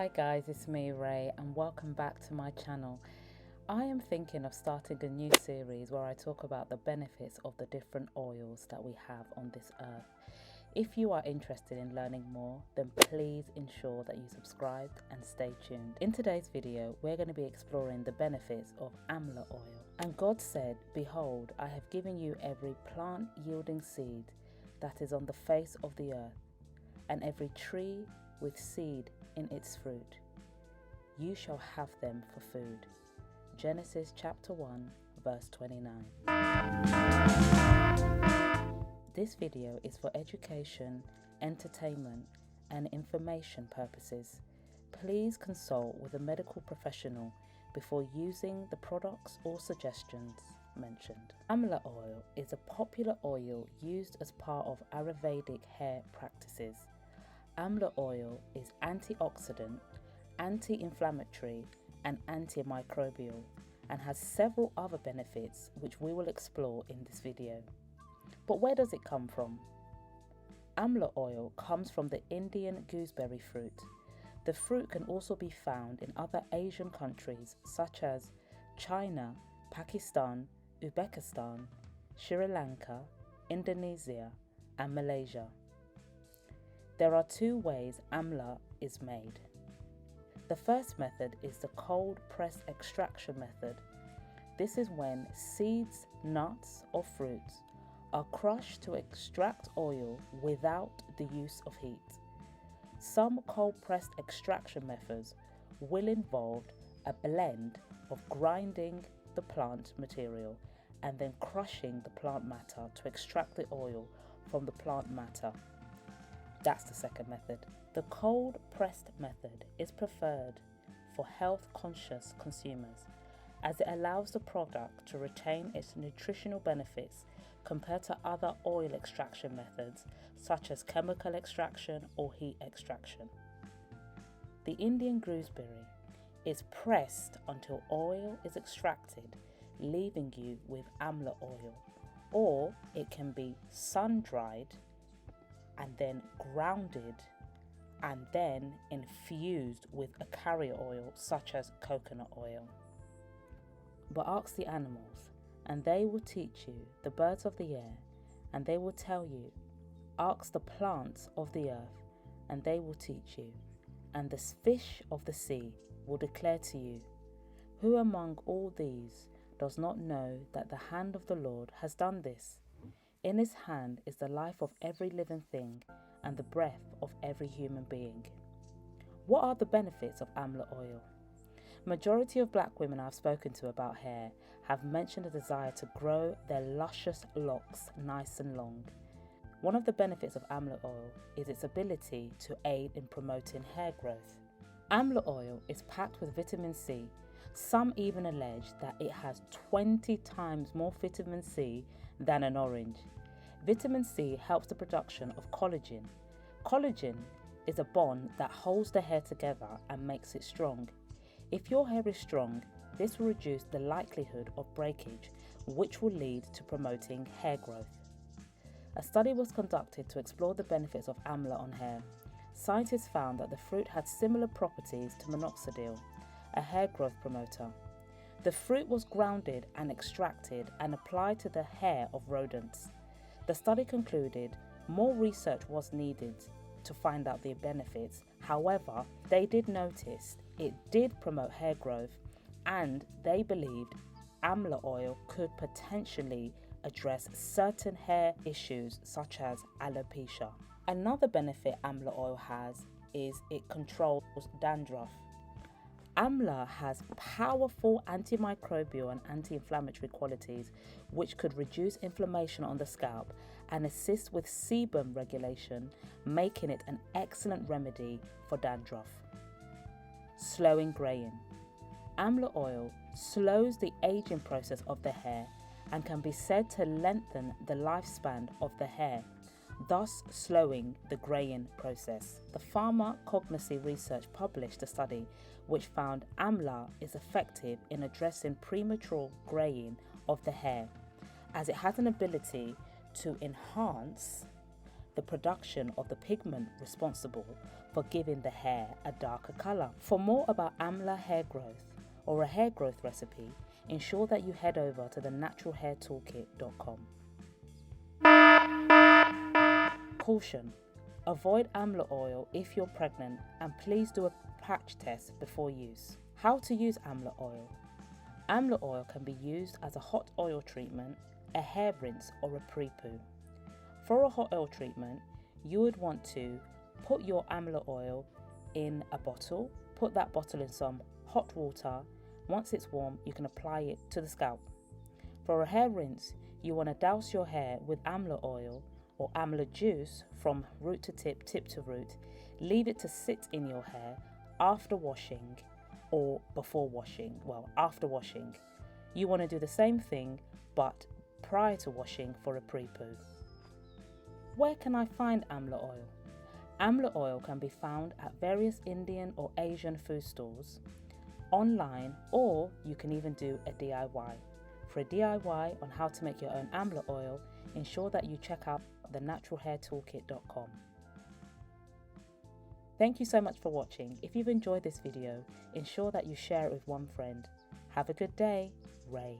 Hi guys, it's me Ray and welcome back to my channel. I am thinking of starting a new series where I talk about the benefits of the different oils that we have on this earth. If you are interested in learning more, then please ensure that you subscribe and stay tuned. In today's video, we're going to be exploring the benefits of Amla oil. And God said, "Behold, I have given you every plant yielding seed that is on the face of the earth, and every tree with seed in its fruit. You shall have them for food." Genesis chapter 1 verse 29. This video is for education, entertainment and information purposes. Please consult with a medical professional before using the products or suggestions mentioned. Amla oil is a popular oil used as part of Ayurvedic hair practices. Amla oil is antioxidant, anti-inflammatory and antimicrobial and has several other benefits which we will explore in this video. But where does it come from? Amla oil comes from the Indian gooseberry fruit. The fruit can also be found in other Asian countries such as China, Pakistan, Uzbekistan, Sri Lanka, Indonesia and Malaysia. There are two ways amla is made. The first method is the cold press extraction method. This is when seeds, nuts or fruits are crushed to extract oil without the use of heat. Some cold pressed extraction methods will involve a blend of grinding the plant material and then crushing the plant matter to extract the oil from the plant matter. That's the second method. The cold pressed method is preferred for health conscious consumers as it allows the product to retain its nutritional benefits compared to other oil extraction methods such as chemical extraction or heat extraction. The Indian gooseberry is pressed until oil is extracted, leaving you with amla oil, or it can be sun dried and then grounded and then infused with a carrier oil such as coconut oil. But ask the animals and they will teach you, the birds of the air, and they will tell you. Ask the plants of the earth and they will teach you, and the fish of the sea will declare to you. Who among all these does not know that the hand of the Lord has done this? In his hand is the life of every living thing and the breath of every human being. What are the benefits of amla oil? Majority of black women I've spoken to about hair have mentioned a desire to grow their luscious locks nice and long. One of the benefits of amla oil is its ability to aid in promoting hair growth. Amla oil is packed with vitamin C. Some even allege that it has 20 times more vitamin C than an orange. Vitamin C helps the production of collagen. Collagen is a bond that holds the hair together and makes it strong. If your hair is strong, this will reduce the likelihood of breakage, which will lead to promoting hair growth. A study was conducted to explore the benefits of amla on hair. Scientists found that the fruit had similar properties to minoxidil, a hair growth promoter. The fruit was grounded and extracted and applied to the hair of rodents. The study concluded more research was needed to find out the benefits. However, they did notice it did promote hair growth and they believed amla oil could potentially address certain hair issues such as alopecia. Another benefit amla oil has is it controls dandruff. Amla has powerful antimicrobial and anti-inflammatory qualities which could reduce inflammation on the scalp and assist with sebum regulation, making it an excellent remedy for dandruff. Slowing graying. Amla oil slows the aging process of the hair and can be said to lengthen the lifespan of the hair, thus slowing the graying process. The pharmacognosy research published a study which found amla is effective in addressing premature graying of the hair, as it has an ability to enhance the production of the pigment responsible for giving the hair a darker colour. For more about Amla hair growth or a hair growth recipe, ensure that you head over to thenaturalhairtoolkit.com. Caution: avoid Amla oil if you're pregnant, and please do a patch test before use. How to use Amla oil. Amla oil can be used as a hot oil treatment, a hair rinse or a pre-poo. For a hot oil treatment, you would want to put your Amla oil in a bottle, put that bottle in some hot water. Once it's warm, you can apply it to the scalp. For a hair rinse, you want to douse your hair with Amla oil or Amla juice from root to tip, tip to root. Leave it to sit in your hair after washing or before washing. Well, after washing. You want to do the same thing but prior to washing for a pre-poo. Where can I find Amla oil? Amla oil can be found at various Indian or Asian food stores, online, or you can even do a DIY. For a DIY on how to make your own Amla oil, ensure that you check out thenaturalhairtoolkit.com. Thank you so much for watching. If you've enjoyed this video, ensure that you share it with one friend. Have a good day. Ray.